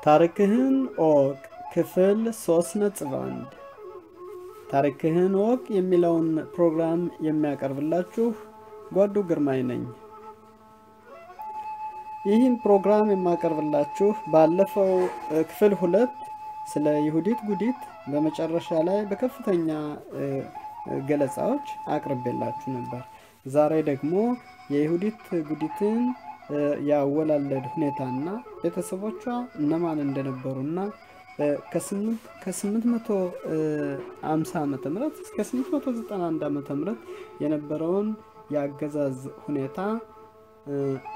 ታሪክህን እወቅ ክፍል 3.1 ታሪክህን እወቅ የሚለውን ፕሮግራም የሚያቀርብላችሁ ጓዱ ግርማይ ነኝ። ይህን ፕሮግራም የማቀርብላችሁ ባለፈው ክፍል 2 ስለ ይሁዲት ጉዲት በመጨረሻ ላይ በከፍተኛ ገለጻዎች አቅርቤላችሁ ነበር። ዛሬ ደግሞ የይሁዲት ጉዲትን ያወላለድ ሁኔታና ቤተሰቦቿ እነማን እንደነበሩና ከ850 ዓመተ ምህረት እስከ 891 ዓመተ ምህረት የነበረውን ያገዛዝ ሁኔታ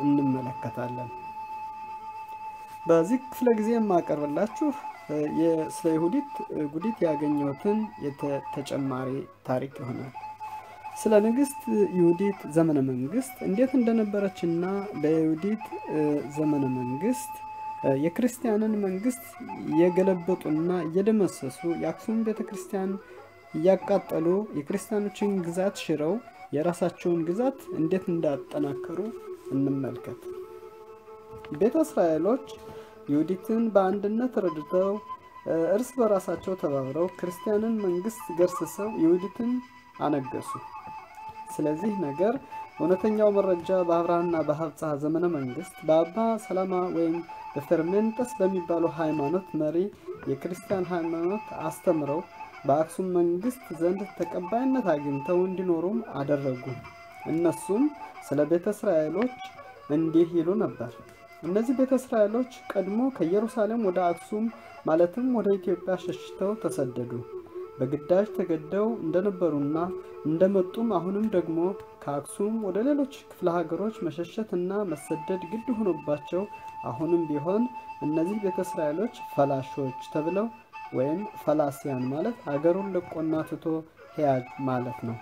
እንመለከታለን። በዚህ ክፍለ ጊዜ የማቀርብላችሁ ስለ ይሁዲት ጉዲት ያገኘሁትን ተጨማሪ ታሪክ ይሆናል። ስለ ንግስት ይሁዲት ዘመነ መንግስት እንዴት እንደነበረችና በይሁዲት ዘመነ መንግስት የክርስቲያንን መንግስት የገለበጡና የደመሰሱ የአክሱም ቤተክርስቲያን ያቃጠሉ የክርስቲያኖችን ግዛት ሽረው የራሳቸውን ግዛት እንዴት እንዳጠናከሩ እንመልከት። ቤተ እስራኤሎች ይሁዲትን በአንድነት ረድተው እርስ በራሳቸው ተባብረው ክርስቲያንን መንግስት ገርሰው ይሁዲትን አነገሱ። ስለዚህ ነገር እውነተኛው መረጃ በአብርሃና በአብጽሐ ዘመነ መንግስት በአባ ሰላማ ወይም በፈርሜንጠስ በሚባለው ሃይማኖት መሪ የክርስቲያን ሃይማኖት አስተምረው በአክሱም መንግስት ዘንድ ተቀባይነት አግኝተው እንዲኖሩም አደረጉ። እነሱም ስለ ቤተ እስራኤሎች እንዲህ ይሉ ነበር። እነዚህ ቤተ እስራኤሎች ቀድሞ ከኢየሩሳሌም ወደ አክሱም ማለትም ወደ ኢትዮጵያ ሸሽተው ተሰደዱ። በግዳጅ ተገደው እንደነበሩና እንደመጡም አሁንም ደግሞ ከአክሱም ወደ ሌሎች ክፍለ ሀገሮች መሸሸትና መሰደድ ግድ ሆኖባቸው አሁንም ቢሆን እነዚህ ቤተ እስራኤሎች ፈላሾች ተብለው ወይም ፈላሲያን ማለት ሀገሩን ለቆና ትቶ ሄያጅ ማለት ነው።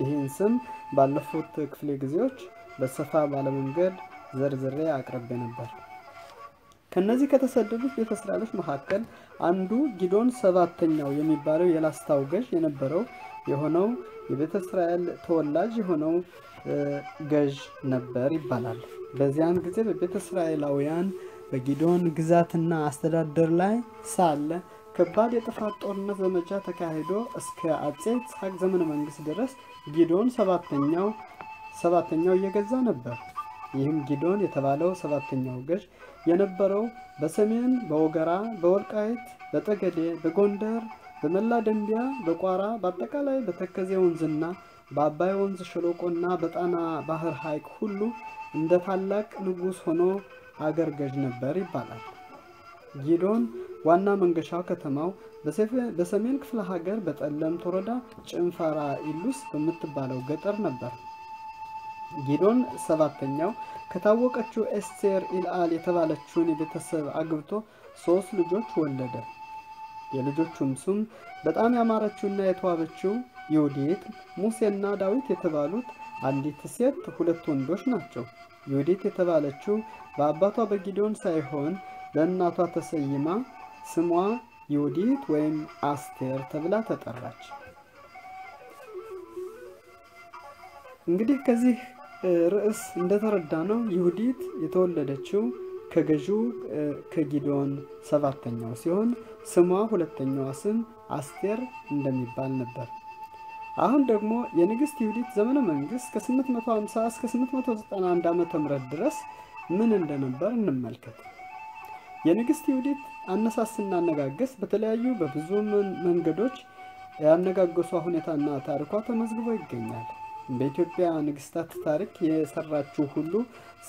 ይህን ስም ባለፉት ክፍለ ጊዜዎች በሰፋ ባለመንገድ ዘርዝሬ አቅርቤ ነበር። ከነዚህ ከተሰደዱት ቤተ እስራኤሎች መካከል አንዱ ጊዶን ሰባተኛው የሚባለው የላስታው ገዥ የነበረው የሆነው የቤተ እስራኤል ተወላጅ የሆነው ገዥ ነበር ይባላል። በዚያን ጊዜ በቤተ እስራኤላውያን በጊዶን ግዛትና አስተዳደር ላይ ሳለ ከባድ የጥፋት ጦርነት ዘመቻ ተካሂዶ እስከ አጼ ይስሐቅ ዘመነ መንግስት ድረስ ጊዶን ሰባተኛው እየገዛ ነበር። ይህም ጊዶን የተባለው ሰባተኛው ገዥ የነበረው በሰሜን በወገራ በወልቃይት በጠገዴ በጎንደር በመላ ደንቢያ በቋራ በአጠቃላይ በተከዜ ወንዝና በአባይ ወንዝ ሸለቆና በጣና ባህር ሐይቅ ሁሉ እንደ ታላቅ ንጉስ ሆኖ አገር ገዥ ነበር ይባላል። ጊዶን ዋና መንገሻው ከተማው በሰሜን ክፍለ ሀገር በጠለምት ወረዳ ጭንፋራ ኢሉስ በምትባለው ገጠር ነበር። ጊዶን ሰባተኛው ከታወቀችው ኤስቴር ኢልአል የተባለችውን የቤተሰብ አግብቶ 3 ልጆች ወለደ። የልጆቹም ስም በጣም ያማረችውና የተዋበችው ይሁዲት፣ ሙሴና ዳዊት የተባሉት አንዲት ሴት 2 ወንዶች ናቸው። ይሁዲት የተባለችው በአባቷ በጊዶን ሳይሆን በእናቷ ተሰይማ ስሟ ይሁዲት ወይም አስቴር ተብላ ተጠራች። እንግዲህ ከዚህ ርዕስ እንደተረዳነው ይሁዲት የተወለደችው ከገዢው ከጊዶን ሰባተኛው ሲሆን ስሟ ሁለተኛዋ ስም አስቴር እንደሚባል ነበር። አሁን ደግሞ የንግስት ይሁዲት ዘመነ መንግስት ከ850 እስከ 891 ዓመተ ምህረት ድረስ ምን እንደነበር እንመልከት። የንግስት ይሁዲት አነሳስና አነጋገስ በተለያዩ በብዙ መንገዶች ያነጋገሷ ሁኔታና ታሪኳ ተመዝግቦ ይገኛል። በኢትዮጵያ ንግስታት ታሪክ የሰራችው ሁሉ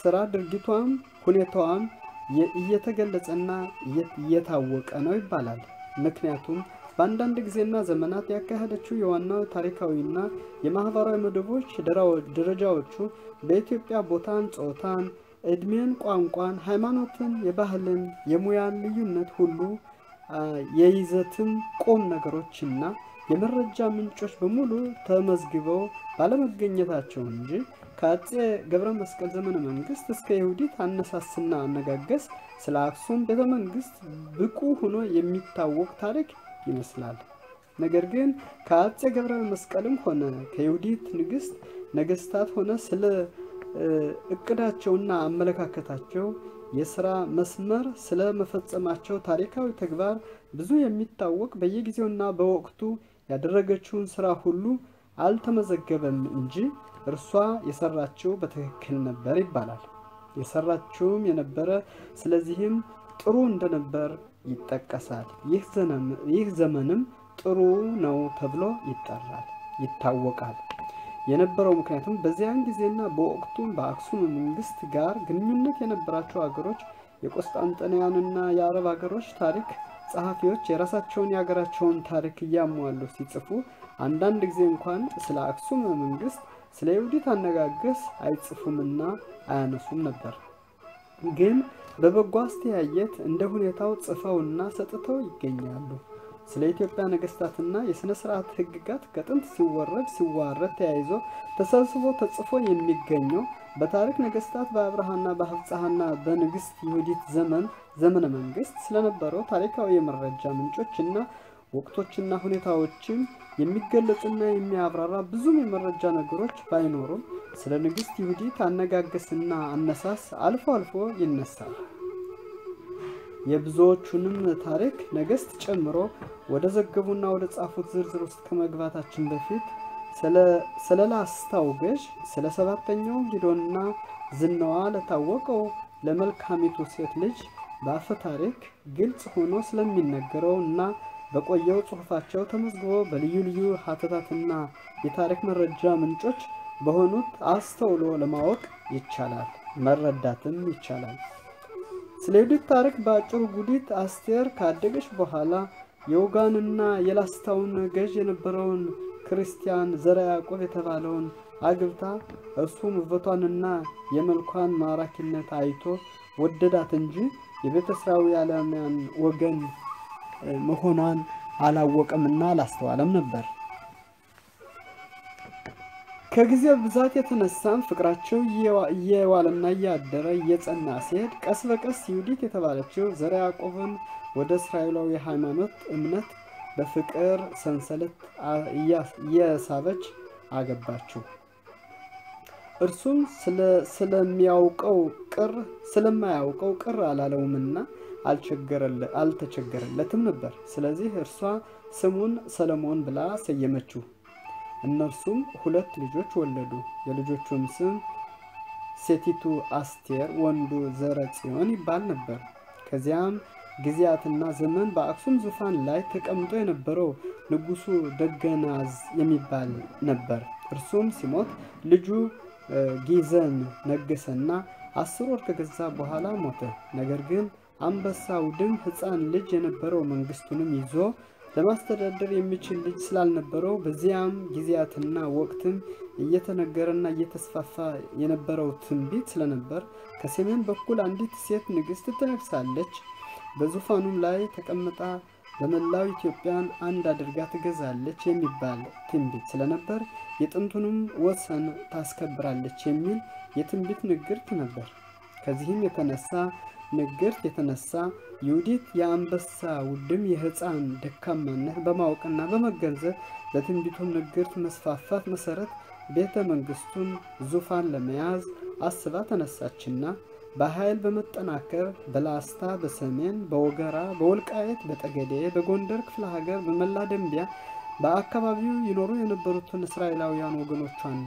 ስራ ድርጊቷም ሁኔታዋም እየተገለጸና እየታወቀ ነው ይባላል። ምክንያቱም በአንዳንድ ጊዜና ዘመናት ያካሄደችው የዋናው ታሪካዊና የማህበራዊ መደቦች ደረጃዎቹ በኢትዮጵያ ቦታን፣ ጾታን፣ እድሜን፣ ቋንቋን፣ ሃይማኖትን፣ የባህልን፣ የሙያን ልዩነት ሁሉ የይዘትን ቁም ነገሮችና የመረጃ ምንጮች በሙሉ ተመዝግበው ባለመገኘታቸው እንጂ ከአጼ ገብረ መስቀል ዘመነ መንግስት እስከ ይሁዲት አነሳስና አነጋገስ ስለ አክሱም ቤተ መንግስት ብቁ ሆኖ የሚታወቅ ታሪክ ይመስላል። ነገር ግን ከአጼ ገብረ መስቀልም ሆነ ከይሁዲት ንግስት ነገስታት ሆነ ስለ እቅዳቸውና አመለካከታቸው የሥራ መስመር ስለመፈጸማቸው ታሪካዊ ተግባር ብዙ የሚታወቅ በየጊዜውና በወቅቱ ያደረገችውን ሥራ ሁሉ አልተመዘገበም እንጂ እርሷ የሰራችው በትክክል ነበር ይባላል። የሰራችውም የነበረ ስለዚህም ጥሩ እንደነበር ይጠቀሳል። ይህ ዘመንም ጥሩ ነው ተብሎ ይታወቃል። የነበረው ምክንያቱም በዚያን ጊዜና በወቅቱ በአክሱም መንግስት ጋር ግንኙነት የነበራቸው አገሮች የቆስጣንጥንያንና የአረብ አገሮች ታሪክ ጸሐፊዎች የራሳቸውን የሀገራቸውን ታሪክ እያሟሉ ሲጽፉ አንዳንድ ጊዜ እንኳን ስለ አክሱም መንግስት ስለ ይሁዲት አነጋገስ አይጽፉምና አያነሱም ነበር። ግን በበጎ አስተያየት እንደ ሁኔታው ጽፈውና ሰጥተው ይገኛሉ። ስለ ኢትዮጵያ ነገስታትና የሥነ ሥርዓት ሕግጋት ከጥንት ሲዋረድ ተያይዞ ተሰብስቦ ተጽፎ የሚገኘው በታሪክ ነገስታት በአብርሃና በአብጽሐና በንግስት ይሁዲት ዘመነ መንግስት ስለነበረው ታሪካዊ የመረጃ ምንጮችና ወቅቶችና ሁኔታዎችን የሚገለጽና የሚያብራራ ብዙም የመረጃ ነገሮች ባይኖሩም ስለ ንግስት ይሁዲት አነጋገስና አነሳስ አልፎ አልፎ ይነሳል። የብዙዎቹንም ታሪክ ነገስት ጨምሮ ወደ ዘገቡና ወደ ጻፉት ዝርዝር ውስጥ ከመግባታችን በፊት ስለ ላስታው ገዥ ስለ ሰባተኛው ጊዶንና ዝናዋ ለታወቀው ለመልካሚቱ ሴት ልጅ በአፈ ታሪክ ግልጽ ሆኖ ስለሚነገረው እና በቆየው ጽሑፋቸው ተመዝግቦ በልዩ ልዩ ሀተታትና የታሪክ መረጃ ምንጮች በሆኑት አስተውሎ ለማወቅ ይቻላል፣ መረዳትም ይቻላል። ስለ ይሁዲት ታሪክ በአጭሩ ጉዲት አስቴር ካደገች በኋላ የውጋንና የላስታውን ገዥ የነበረውን ክርስቲያን ዘርዓ ያዕቆብ የተባለውን አግብታ እርሱም ውበቷንና የመልኳን ማራኪነት አይቶ ወደዳት እንጂ የቤተ እስራኤላውያን ወገን መሆኗን አላወቀምና አላስተዋለም ነበር። ከጊዜ ብዛት የተነሳም ፍቅራቸው እየዋለና እያደረ እየጸና ሲሄድ ቀስ በቀስ ይሁዲት የተባለችው ዘርዓ ያዕቆብን ወደ እስራኤላዊ ሃይማኖት እምነት በፍቅር ሰንሰለት እየሳበች አገባችው። እርሱም ስለማያውቀው ቅር አላለውምና አልተቸገረለትም ነበር። ስለዚህ እርሷ ስሙን ሰለሞን ብላ ሰየመችው። እነርሱም 2 ልጆች ወለዱ። የልጆቹም ስም ሴቲቱ አስቴር፣ ወንዱ ዘርዓ-ጽዮን ይባል ነበር። ከዚያም ጊዜያትና ዘመን በአክሱም ዙፋን ላይ ተቀምጦ የነበረው ንጉሱ ደገናዝ የሚባል ነበር። እርሱም ሲሞት ልጁ ጊዘን ነገሰና 10 ወር ከገዛ በኋላ ሞተ። ነገር ግን አንበሳው ድም ሕፃን ልጅ የነበረው መንግስቱንም ይዞ ለማስተዳደር የሚችል ልጅ ስላልነበረው በዚያም ጊዜያትና ወቅትም እየተነገረና እየተስፋፋ የነበረው ትንቢት ስለነበር ከሰሜን በኩል አንዲት ሴት ንግስት ትነግሳለች፣ በዙፋኑም ላይ ተቀምጣ በመላው ኢትዮጵያን አንድ አድርጋ ትገዛለች የሚባል ትንቢት ስለነበር የጥንቱንም ወሰን ታስከብራለች የሚል የትንቢት ንግርት ነበር። ከዚህም ንግርት የተነሳ ይሁዲት የአንበሳ ውድም የሕፃን ደካማነት በማወቅና በመገንዘብ በትንቢቱም ንግርት መስፋፋት መሰረት ቤተ መንግስቱን ዙፋን ለመያዝ አስባ ተነሳችና በኃይል በመጠናከር በላስታ፣ በሰሜን፣ በወገራ፣ በወልቃየት፣ በጠገዴ፣ በጎንደር ክፍለ ሀገር፣ በመላ ደንቢያ በአካባቢው ይኖሩ የነበሩትን እስራኤላውያን ወገኖቿን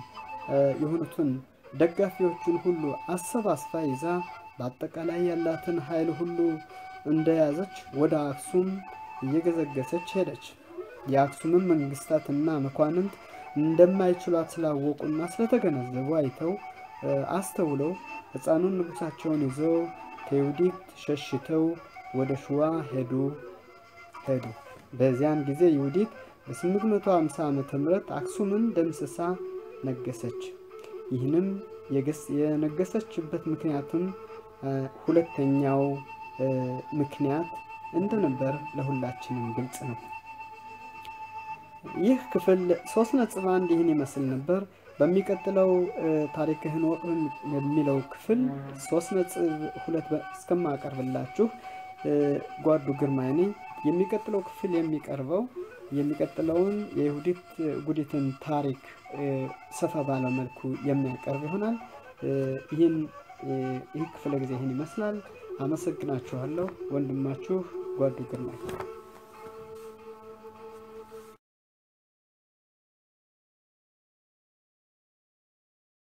የሆኑትን ደጋፊዎችን ሁሉ አሰባስባ ይዛ በአጠቃላይ ያላትን ኃይል ሁሉ እንደያዘች ወደ አክሱም እየገሰገሰች ሄደች። የአክሱምን መንግስታትና መኳንንት እንደማይችሏት ስላወቁና ስለተገነዘቡ አይተው አስተውለው ሕፃኑን ንጉሳቸውን ይዘው ከይሁዲት ሸሽተው ወደ ሸዋ ሄዱ። በዚያን ጊዜ ይሁዲት በ850 ዓመተ ምህረት አክሱምን ደምስሳ ነገሰች። ይህንም የነገሰችበት ምክንያቱም ሁለተኛው ምክንያት እንደነበር ለሁላችንም ግልጽ ነው። ይህ ክፍል 3.1 ይህን ይመስል ነበር። በሚቀጥለው ታሪክህን ወቅ የሚለው ክፍል 3.2 እስከማቀርብላችሁ ጓዱ ግርማይ ነኝ። የሚቀጥለው ክፍል የሚቀጥለውን የይሁዲት ጉዲትን ታሪክ ሰፋ ባለ መልኩ የሚያቀርብ ይሆናል። ይህ ክፍለ ጊዜ ይህን ይመስላል። አመሰግናችኋለሁ። ወንድማችሁ ጓዱ ግርማይ